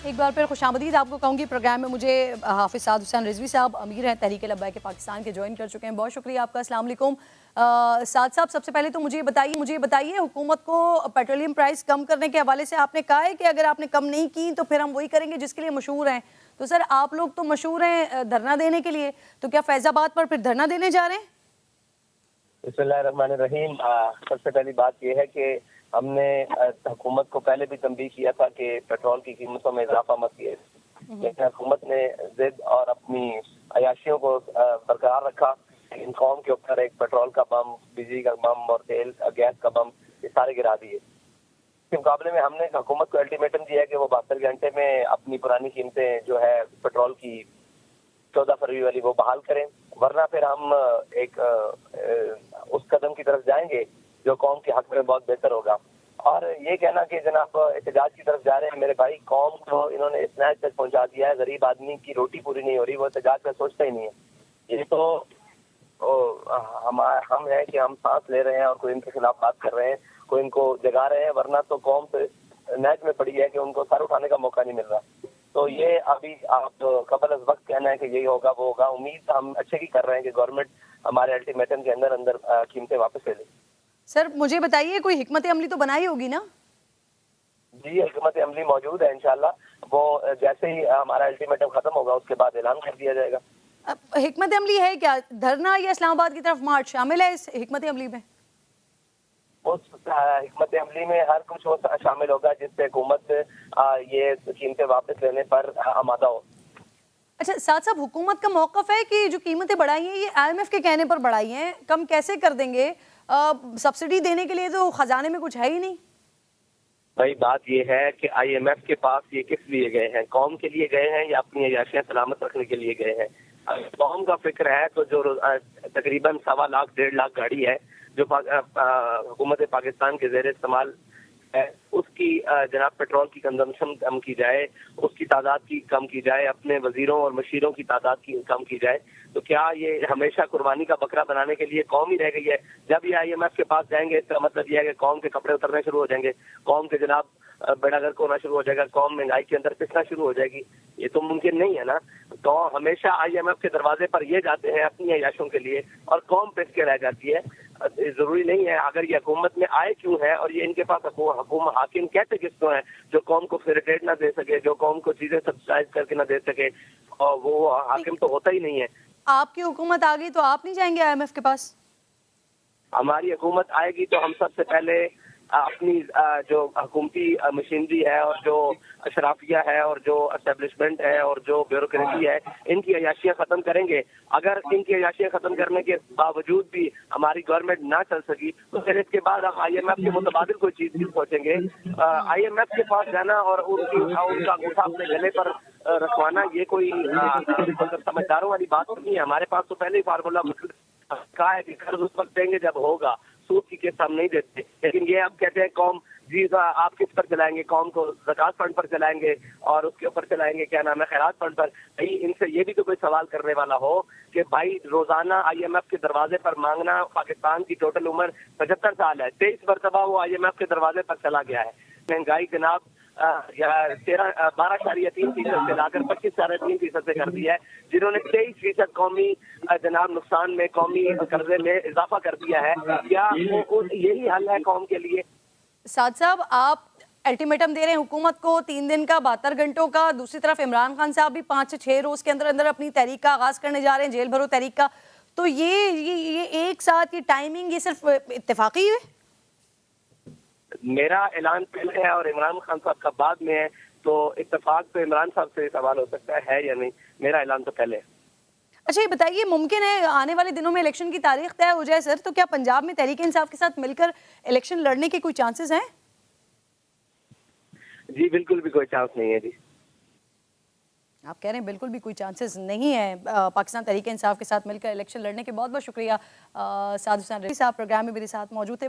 एक बार फिर खुशामदीद आपको कहूँगी प्रोग्राम में। मुझे हाफिज़ साद हुसैन रिजवी साहब अमीर हैं तहरीक लब्बैक पाकिस्तान के, ज्वाइन कर चुके हैं। बहुत शुक्रिया आपका। अस्सलाम वालेकुम। साद साहब, सबसे पहले तो मुझे बताइए हुकूमत को पेट्रोलियम प्राइस कम करने के हवाले से आपने कहा है कि अगर आपने कम नहीं की तो फिर हम वही करेंगे जिसके लिए मशहूर हैं। तो सर, आप लोग तो मशहूर हैं धरना देने के लिए, तो क्या फैज़ाबाद पर फिर धरना देने जा रहे हैं? बिस्मिल्लाहिर्रहमानिर्रहीम। सबसे पहली बात यह है कि हमने हुकूमत को पहले भी तंबीह किया था कि पेट्रोल की कीमतों में इजाफा मत किए, लेकिन हुकूमत ने जिद और अपनी अयाशियों को बरकरार रखा। इन कौम के ऊपर एक पेट्रोल का बम, बिजली का बम और तेल गैस का बम ये सारे गिरा दिए। इसके मुकाबले में हमने हुकूमत को अल्टीमेटम दिया कि वो 72 घंटे में अपनी पुरानी कीमतें जो है पेट्रोल की 14 फरवरी वाली वो बहाल करें, वरना फिर हम एक उस कदम की तरफ जाएंगे जो कौम के हक में बहुत बेहतर होगा। और ये कहना कि जनाब एहतजाज की तरफ जा रहे हैं, मेरे भाई कौम को इन्होंने इस नहज तक पहुंचा दिया है, गरीब आदमी की रोटी पूरी नहीं हो रही, वो एहतजाज का सोचता ही नहीं है। ये तो हम है कि हम सांस ले रहे हैं और कोई इनके खिलाफ बात कर रहे हैं, कोई इनको जगा रहे हैं, वरना तो कौम तो नहज में पड़ी है कि उनको सर उठाने का मौका नहीं मिल रहा। तो ये अभी आप कबल अज वक्त कहना है कि यही होगा वो होगा, उम्मीद हम अच्छे की कर रहे हैं कि गवर्नमेंट हमारे अल्टीमेटम के अंदर अंदर कीमतें वापस ले ले। सर मुझे बताइए, कोई हिकमत अमली तो बनाई होगी ना? जी, हिकमत अमली मौजूद है। इंशाल्लाह वो जैसे ही हमारा अल्टीमेटम खत्म होगा उसके बाद ऐलान कर दिया जाएगा। हिकमत अमली है क्या? धरना या इस्लामाबाद की तरफ मार्च शामिल है इस हिकमत अमली में? उस हिकमत अमली में हर कुछ वो शामिल होगा जिससे हुकूमत ये कीमतें वापस लेने पर आमादा हो। अच्छा साथ साहब, हुकूमत का मौक़िफ़ है कि जो कीमतें बढ़ाई हैं ये IMF के कहने पर बढ़ाई हैं, कम कैसे कर देंगे? सब्सिडी देने के लिए तो खजाने में कुछ है ही नहीं। भाई बात ये है कि IMF के पास ये किस लिए गए हैं? कौम के लिए गए हैं या अपनी अयाशियां सलामत रखने के लिए गए हैं? कौम का फिक्र है तो जो तकरीबन 1.25 लाख 1.5 लाख गाड़ी है जो हुकूमत पाकिस्तान के ज़ेर इस्तेमाल है, उसकी जनाब पेट्रोल की कंजम्पशन कम की जाए, उसकी तादाद की कम की जाए, अपने वजीरों और मशीरों की तादाद की कम की जाए। तो क्या ये हमेशा कुर्बानी का बकरा बनाने के लिए कौम ही रह गई है? जब ये IMF के पास जाएंगे इसका मतलब यह है कि कौम के कपड़े उतरने शुरू हो जाएंगे, कौम के जनाब बेड़ा गर्क होना शुरू हो जाएगा, कौम महंगाई के अंदर पिसना शुरू हो जाएगी। ये तो मुमकिन नहीं है ना। तो हमेशा IMF के दरवाजे पर ये जाते हैं अपनी अयाशों के लिए और कौम पिस के रह जाती है। जरूरी नहीं है। अगर ये हुकूमत में आए क्यों है और ये इनके पास हाकिम कहते किसको है जो कौम को फेसिलिटेट ना दे सके, जो कौम को चीजें सब्सिडाइज करके ना दे सके, और वो हाकिम तो होता ही नहीं है। आपकी हुकूमत आ गई तो आप नहीं जाएंगे IMF के पास? हमारी हुकूमत आएगी तो हम सबसे पहले अपनी जो हुकूमती मशीनरी है और जो अशराफिया है और जो एस्टेब्लिशमेंट है और जो ब्यूरोक्रेसी है, इनकी अयाशियां खत्म करेंगे। अगर इनकी अयाशियां खत्म करने के बावजूद भी हमारी गवर्नमेंट ना चल सकी तो फिर इसके बाद हम IMF के मुतबादिल कोई चीज नहीं सोचेंगे। IMF के पास जाना और उनका अंगूठा अपने गले पर रखवाना ये कोई समझदारों वाली बात नहीं है। हमारे पास तो पहले ही फार्मूला कहा है कि कर्ज उस वक्त देंगे जब होगा, सूद की किस्त हम नहीं देते। लेकिन ये अब कहते हैं कौम जी आप किस पर चलाएंगे, कौम को ज़कात फंड पर चलाएंगे और उसके ऊपर चलाएंगे क्या नाम है खैरात फंड पर। भाई इनसे ये भी तो कोई सवाल करने वाला हो कि भाई रोजाना IMF के दरवाजे पर मांगना, पाकिस्तान की टोटल उम्र 75 साल है, 23 मरतबा वो IMF के दरवाजे पर चला गया है। महंगाई जनाब 12.3% से लाकर 25.3% से कर दिया है, जिन्होंने 23% कौमी जनाब नुकसान में, कौमी कर्जे में इजाफा कर दिया है। क्या यही हल है कौम के लिए? साद साहब, आप अल्टीमेटम दे रहे हैं हुकूमत को 3 दिन का, 72 घंटों का। दूसरी तरफ इमरान खान साहब भी 5 से 6 रोज के अंदर अंदर अपनी तहरीक का आगाज करने जा रहे हैं, जेल भरो तहरीक का। तो ये एक साथ की टाइमिंग ये सिर्फ इत्तेफाकी है? मेरा ऐलान पहले है और इमरान खान साहब का बाद में है, तो इत्तेफाक तो इमरान साहब से सवाल हो सकता है या नहीं। मेरा ऐलान तो पहले है। अच्छा ये बताइए, मुमकिन है आने वाले दिनों में इलेक्शन की तारीख तय हो जाए सर? तो क्या पंजाब में तहरीक इंसाफ के साथ मिलकर इलेक्शन लड़ने के कोई चांसेस हैं? जी बिल्कुल भी कोई चांस नहीं है। जी आप कह रहे हैं बिल्कुल भी कोई चांसेस नहीं है पाकिस्तान तहरीक इंसाफ के साथ मिलकर इलेक्शन लड़ने के। बहुत बहुत शुक्रिया साद हुसैन रज़वी साहब, प्रोग्राम में मेरे साथ मौजूद थे।